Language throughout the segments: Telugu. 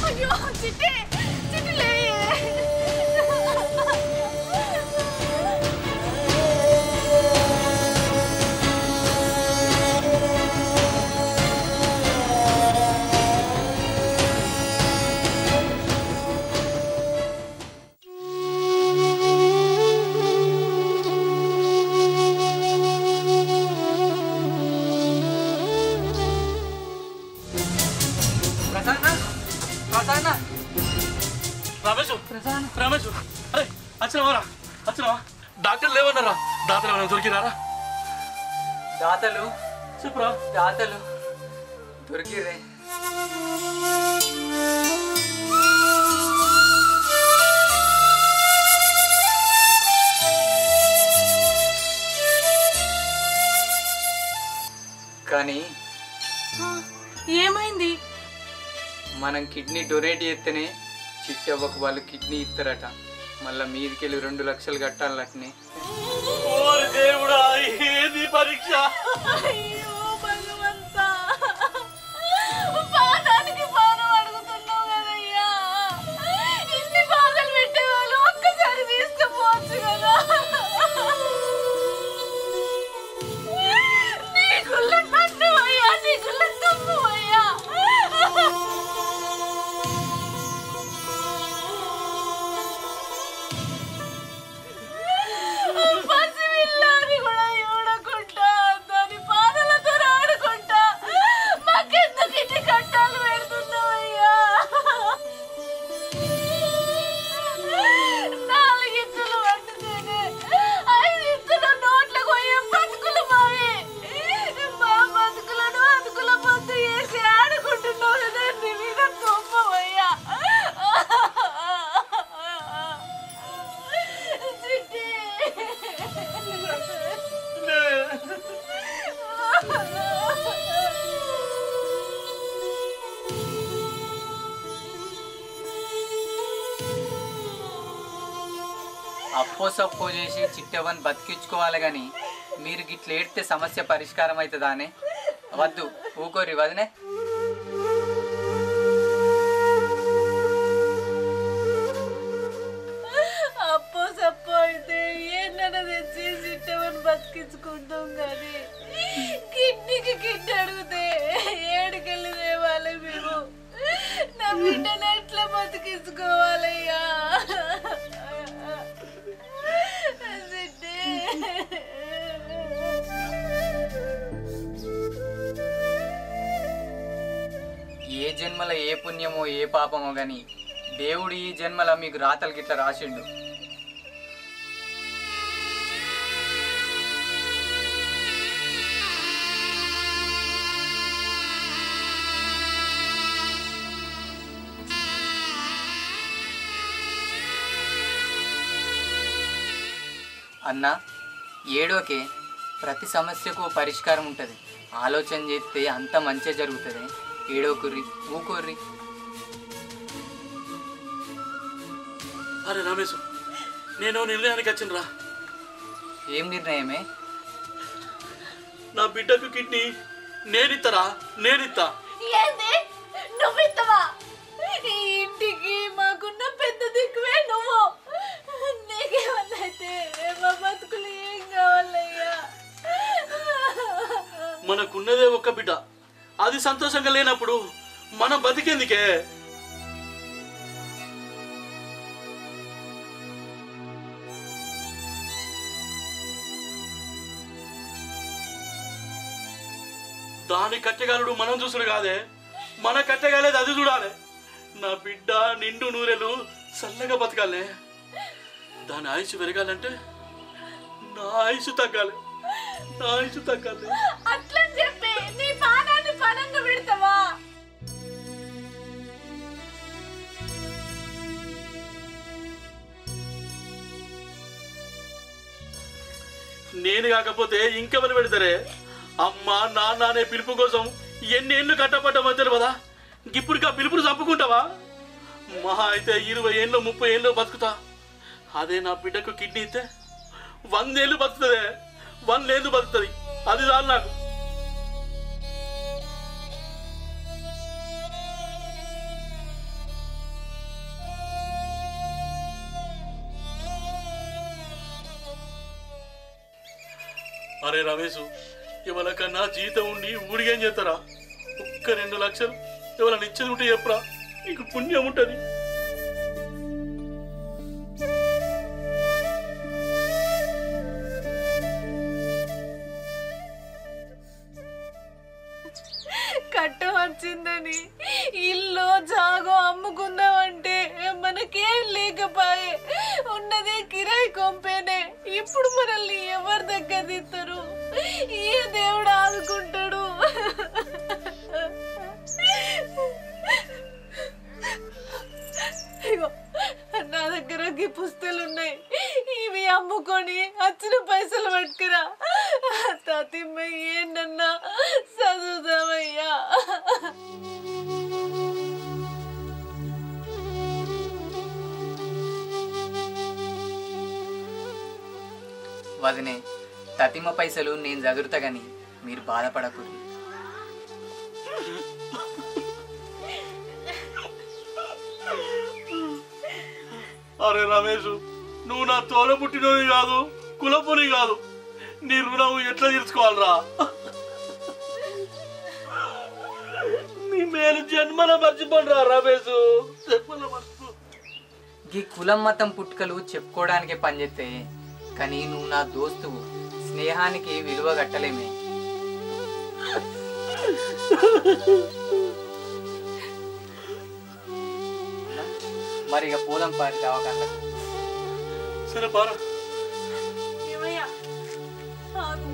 అయ్యో చిట్టి చిట్టి లే రమేష్ అరే వచ్చినవారా వచ్చినవా డాక్టర్ లేవన్నారా దాతలు ఏమైనా దొరికినారా దాతలు చెప్పురా దాతలు దొరికిరే కానీ ఏమైంది మనం కిడ్నీ డొనేట్ చేస్తేనే చిట్టవ్వకు వాళ్ళు కిడ్నీ ఇస్తారట మళ్ళా మీదికెళ్ళి 2 లక్షలు కట్టాలటనే దేవుడా ఏది పరీక్ష అయ్యో భగవంతా పాదానికి పానం అడుగుతున్నావు కదయ్యా ఇన్ని బాధలు పెట్టేవాళ్ళు ఒక్కసారి తీసుకుపోవచ్చు కదా నీకుల్ల నన్ను అయ్యా నీకుల్ల తప్పు అయ్యా పసివిల్లాని కూడా చూడకుండా దాని పాదలతో ఆడుకుంటా మాకెందుకు ఇన్ని కట్టాలు పెడుతున్నావయ్యా 4 ఇత్తులు పట్టుతేనే 5 ఇత్తులు నోట్లకు పోయే బతుకులు మావి మా బతుకులను అతుకుల పొద్దు వేసి ఆడుకుంటున్నావు కదా నీ మీద తొమ్మవయ్యా అప్పో సప్పో చేసి చిట్టవ్వని బతికించుకోవాలి కానీ మీరు గిట్ల ఏడితే సమస్య పరిష్కారం అవుతుందానే వద్దు ఊకోరి వదినే అప్పో సప్పో అయితే ఏమన్నా తెచ్చి చిట్టవని బతికించుకుంటాం కానీ కిడ్నీకి కిడ్నీ అడిగితే ఏడుకెళ్ళి తేవాలి మేము నా బిడ్డను ఎట్లా బతికించుకోవాలయ్యా ఏ జన్మల ఏ పుణ్యమో ఏ పాపమో గాని దేవుడు ఈ జన్మల మీకు రాతలు గిట్ల రాసిండు అన్నా ఏడోకే ప్రతి సమస్యకు పరిష్కారం ఉంటుంది ఆలోచన చేస్తే అంత మంచిగా జరుగుతుంది ఏడోకుర్రి ఊకోర్రి అరే రమేష్ నేను నిర్ణయానికి వచ్చినరా ఏం నిర్ణయమే నా బిడ్డకు కిడ్నీ నేనిత్తరా నేనిత్తా ఏంది నువ్వు ఇస్తావా ఈ ఇంటికి మాకున్న పెద్ద దిక్కువే నువ్వు నీకేమన్నా అయితే మా బతుకులు ఏం కావాలయ్యా మనకున్నదే ఒక్క బిడ్డ అది సంతోషంగా లేనప్పుడు మనం బతికేందుకే దాని కట్టెగాలుడు మనం చూసుడు కాదే మన కట్టెగాలేదు అది చూడాలి నా బిడ్డ నిండు నూరెలు చల్లగా బతకాలే దాని ఆయుష్ పెరగాలంటే నా ఆయుష్ తగ్గాలి నా ఆయుష్ తగ్గాలి అట్లా చెప్పి నీ పానాన్ని పనంగా పెడతావా నేను కాకపోతే ఇంకెవరు పెడతారే అమ్మ నాన్న అనే పిలుపు కోసం ఎన్ని ఏళ్ళు కట్టపడ్డామో తెలియదా ఇప్పుడు ఆ పిలుపుని చంపుకుంటావా మహా అయితే 20 ఏళ్ళు 30 ఏళ్ళు బతుకుతా అదే నా బిడ్డకు కిడ్నీ ఇస్తే 100 ఏళ్ళు బతుకుతుంది 100 ఏళ్ళు బతుకుతుంది అది చాలు నాకు అరే రమేష్, ఎవరికన్నా జీతం ఉండి ఊడిగేం చేస్తారా? ఒక్క 2 లక్షలు ఎవరైనా ఇచ్చేది ఉంటే చెప్పరా, నీకు పుణ్యం ఉంటుంది. కట్టం వచ్చిందని ఇల్లు జాగో అమ్ముకుందామంటే మనకేం లేకపోయే, ఉన్నదే కిరాయి కొంపేనే. ఇప్పుడు మనల్ని ఎవరి దగ్గర తీస్తారు? ఏ దేవుడు ఆదుకుంటాడు? నా దగ్గర ఈ పుస్తకాలు ఉన్నాయి, ఇవి అమ్ముకొని వచ్చిన పైసలు పట్టుకురా. తాతిమ్మ ఏంటన్నా చదువుదామయ్యా. వదినే, తతిమ పైసలు నేను జగురుతా గాని మీరు బాధపడకూడదు. అరే రమేష్, నువ్వు నా తోల పుట్టినోని కాదు, కులపుని కాదు, నీ రుణం ఎట్లా తీర్చుకోవాలరా? నీ మేలు జన్మల మర్చిపోండిరా రమేష్, జన్మల మర్చిపో. ఈ కులం మతం పుట్టుకలు చెప్పుకోవడానికే పనిచేస్తే, కానీ నువ్వు నా దోస్తువు, స్నేహానికి విలువ కట్టలేమే. మరి ఇక పోదాం పారి దవాఖానలకు. సరే పారా. ఏమయ్యా ఆగు.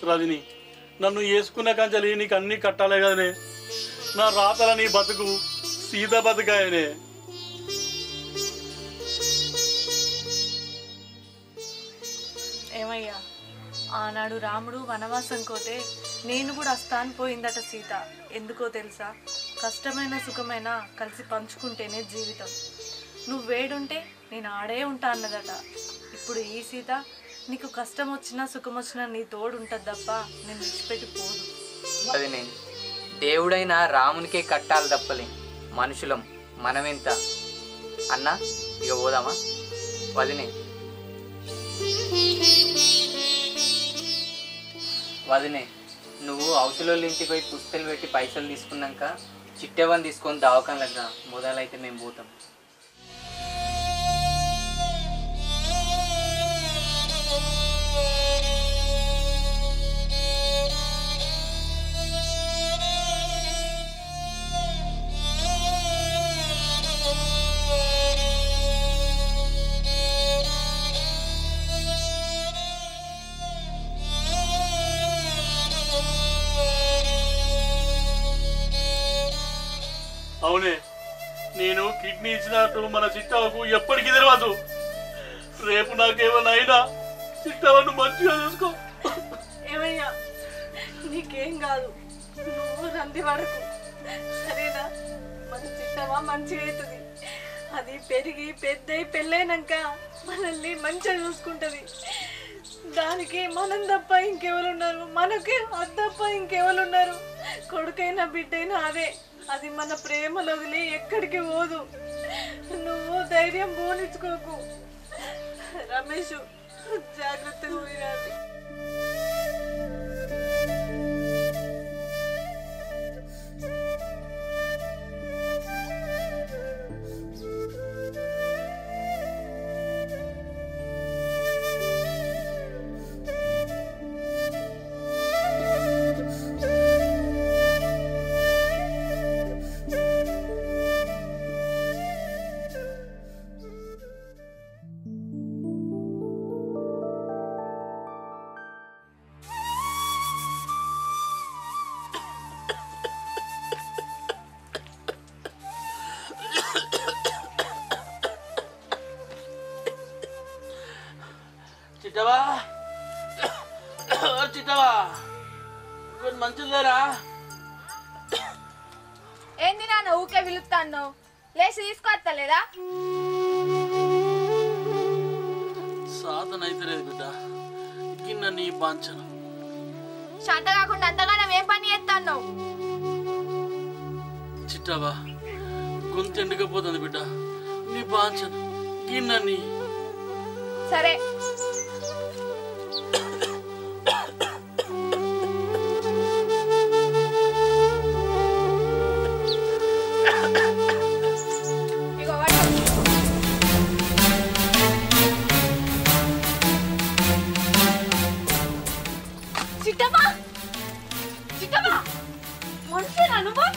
రజని, నన్ను వేసుకున్న కంచెలు నీకు అన్నీ కట్టాలే కదనే. నా రాతల నీ బతుకు సీత బతుకాయనే. ఏమయ్యా, ఆనాడు రాముడు వనవాసం కోతే నేను కూడా వస్తాను పోయిందట సీత. ఎందుకో తెలుసా? కష్టమైన సుఖమైన కలిసి పంచుకుంటేనే జీవితం. నువ్వు వేడుంటే నేను ఆడే ఉంటా అన్నదట. ఇప్పుడు ఈ సీత నీకు కష్టం వచ్చినా సుఖం వచ్చినా నీ తోడు ఉంటుంది తప్ప నేను విడిచిపెట్టి పోదు. వదినే, దేవుడైనా రామునికే కట్టాలి తప్పలే, మనుషులం మనమెంత. అన్నా ఇక పోదామా? వదినే వదినే, నువ్వు అవతల ఇంటికి పోయి పుస్తలు పెట్టి పైసలు తీసుకున్నాక చిట్టెవని తీసుకొని దవాఖానలకు మొదలైతే మేము పోతాం. అవునే, నేను కిడ్నీ ఇచ్చినట్టు మన చిట్టవకు ఎప్పటికీ తెలియదు. రేపు నాకేమైనా అయినా చిట్టవను మంచిగా చూసుకో. ఏమయ్యా, నీకేం కాదు, నువ్వు రంది పడకు సరేనా? మన చిట్టవా మంచిగా అవుతుంది. అది పెరిగి పెద్దయి పెళ్ళైనాక మనల్ని మంచిగా చూసుకుంటుంది. దానికి మనం తప్ప ఇంకెవరున్నారు? మనకి అది తప్ప ఇంకెవరున్నారు? కొడుకైనా బిడ్డైనా అదే. అది మన ప్రేమలో వదిలి ఎక్కడికి పోదు. నువ్వు ధైర్యం పోనిచ్చుకోకు రమేష్, జాగ్రత్తగా పోయిరాదు. చిట్టవా కొంచెం మంచిదేరా. ఏంది నాన్న ఊకే పిలుస్తాను? లేచి తీసుకొస్తలేదా? సాధన అయితే లేదు బిడ్డ, గిన్న నీ బాంచన. శాంత కాకుండా అంతగానం ఏం పని చేస్తాను? చిట్టవా గొంతు ఎండుకపోతుంది బిడ్డ, నీ బాంచన గిన్న నీ. సరే ఇగో వాడు. చిట్టమ్మా చిట్టమ్మా మనిషినా నువ్వు?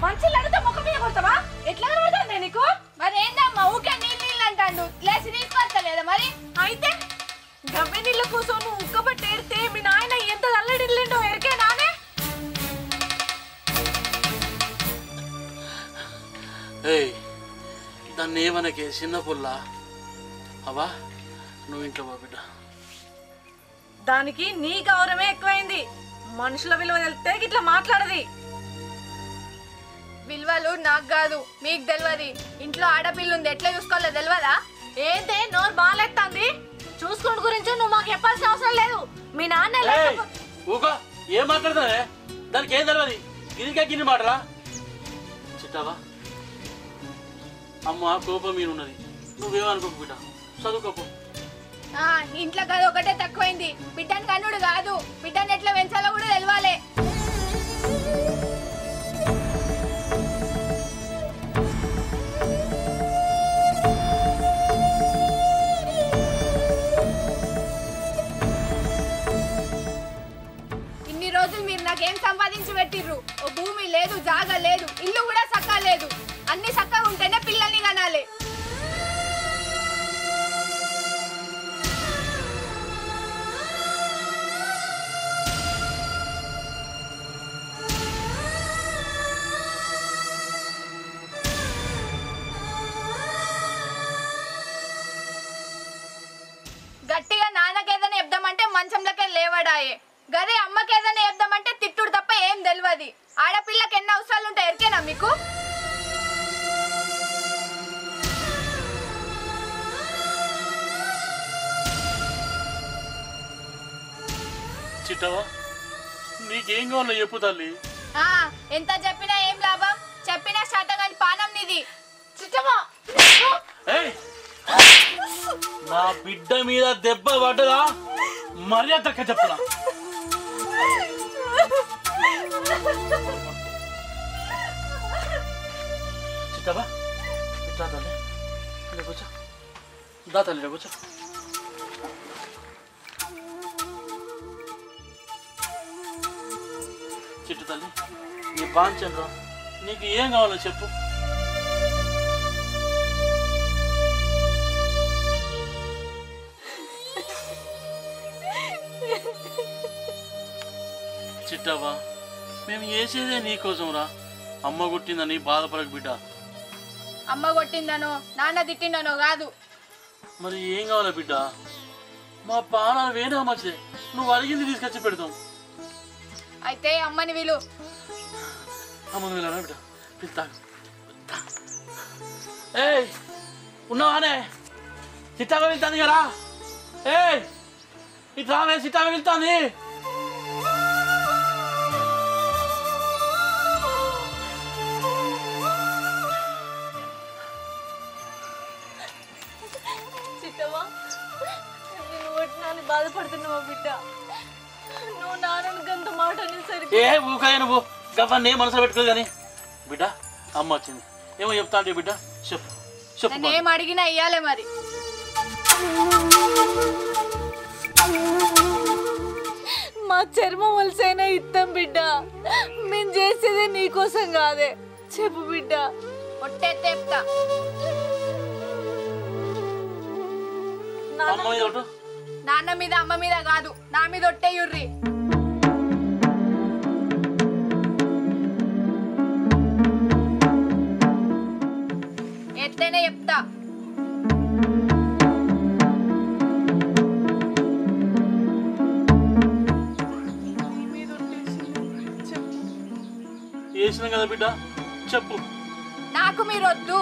మనుషులు అడిగితే ముఖం మీద కొడతావా? ఎట్లా కనబడుతుంది నీకు? మరి ఏందమ్మా ఊకే నీళ్ళు అంటాడు, లేచి తీసుకొస్తలేదా? మరి అయితే గవ్వె నీళ్ళ కోసం నువ్వు ఉక్కబట్టి ఏడితే మీ నాయన ఎంత అల్లడిల్లిండో ఎరికే నానే. ఏయ్ దాన్ని ఏమనకే చిన్న పుల్ల. అవా నువ్వు ఇంట్లో పో బిడ్డ. దానికి నీ గౌరవమే ఎక్కువైంది. మనుషుల విలువ తెలిస్తే ఇట్లా మాట్లాడది. విలువలు నాకు కాదు మీకు తెలియదు. ఇంట్లో ఆడపిల్ల ఉంది, ఎట్లా చూసుకోవాలో తెలియదా? ఏంటే నోరు బాగాలేస్తుంది? చూసుకోండి గురించి నువ్వు మాకు చెప్పాల్సిన అవసరం లేదు. మీ నాన్న ఊకో, ఏం మాట్లాడుతావే? దానికి ఏం తెలియదు, గిరికా గిన్ని మాటరా. చిట్టావా అమ్మ కోపం మీద ఉన్నది, నువ్వేమనుకోకు బిడ్డ, చదువుకోపో. ఇంట్లో కాదు ఒకటే తక్కువైంది. బిడ్డని కన్నుడు కాదు, బిడ్డని ఎట్లా పెంచాలో కూడా తెలియాలి. ఇన్ని రోజులు మీరు నాకేం సంపాదించి పెట్టిర్రు? ఓ భూమి లేదు, జాగా లేదు, ఇల్లు కూడా సక్కా లేదు. అన్ని సక్కగా ఉంటేనే పిల్లల్ని కనాలి. గట్టిగా నాన్నకేదైనా చెప్దామంటే మంచంలోకే లేవడాయే. గదే అమ్మకేదైనా చెప్దామంటే తిట్టుడు తప్ప ఏం తెలియదు. ఆడపిల్లకి ఎన్ని అవసరాలు ఉంటాయి ఎరికేనా మీకు? చిట్టవా నీకేం కావాలో చెప్పు తల్లి. ఎంత చెప్పినా ఏం లాభం? చెప్పినా శాతగాని పానం నీది. చిట్టమా నా బిడ్డ మీద దెబ్బ పడ్డదా మర్యాద చెప్తున్నా. చిట్టవా ఇట్లా తల్లి కూర్చో, దా తల్లి కూర్చో. చిట్టు తల్లి నీ బాంచండ్రా, నీకు ఏం కావాలో చెప్పు. చిట్టవ్వా మేము చేసేదే నీకోసం రా. అమ్మ కొట్టిందని బాధపడకు బిడ్డ. అమ్మ కొట్టిందనో నాన్న తిట్టిందనో కాదు. మరి ఏం కావాలా బిడ్డ? మా ప్రాణాలు వేరే మంచిదే, నువ్వు అడిగింది తీసుకొచ్చి పెడతాం. అయితే అమ్మని విలు. అమ్మని వెళ్ళారా బిడ్డ? పిలుతా. ఏయ్ ఉన్నావానే? చిట్టాగా వెళ్తాంది కదా. ఏయ్ ఇటు రావే, చిట్టాగా వెళ్తాంది. బాధపడుతున్నావా బిడ్డ? నువ్వు నాన్నని గంత మాట అనేసరికి ఏ ఊకాయ నువ్వు గవ్వన్నీ మనసులో పెట్టుకోదు కానీ బిడ్డ అమ్మ వచ్చింది ఏమో చెప్తా అంటే బిడ్డ చెప్పు చెప్పు. ఏం అడిగినా ఇయ్యాలే మరి. మా చర్మం వలసైనా ఇస్తాం బిడ్డ, మేము చేసేదే నీకోసం కాదే. చెప్పు బిడ్డ. ఒట్టే చెప్తా. నాన్న మీద అమ్మ మీద కాదు, నా మీద ఒట్టే యుర్రి. ఎత్తేనే చెప్తా. చేసినాం కదా బిడ్డ చెప్పు. నాకు మీరొద్దు.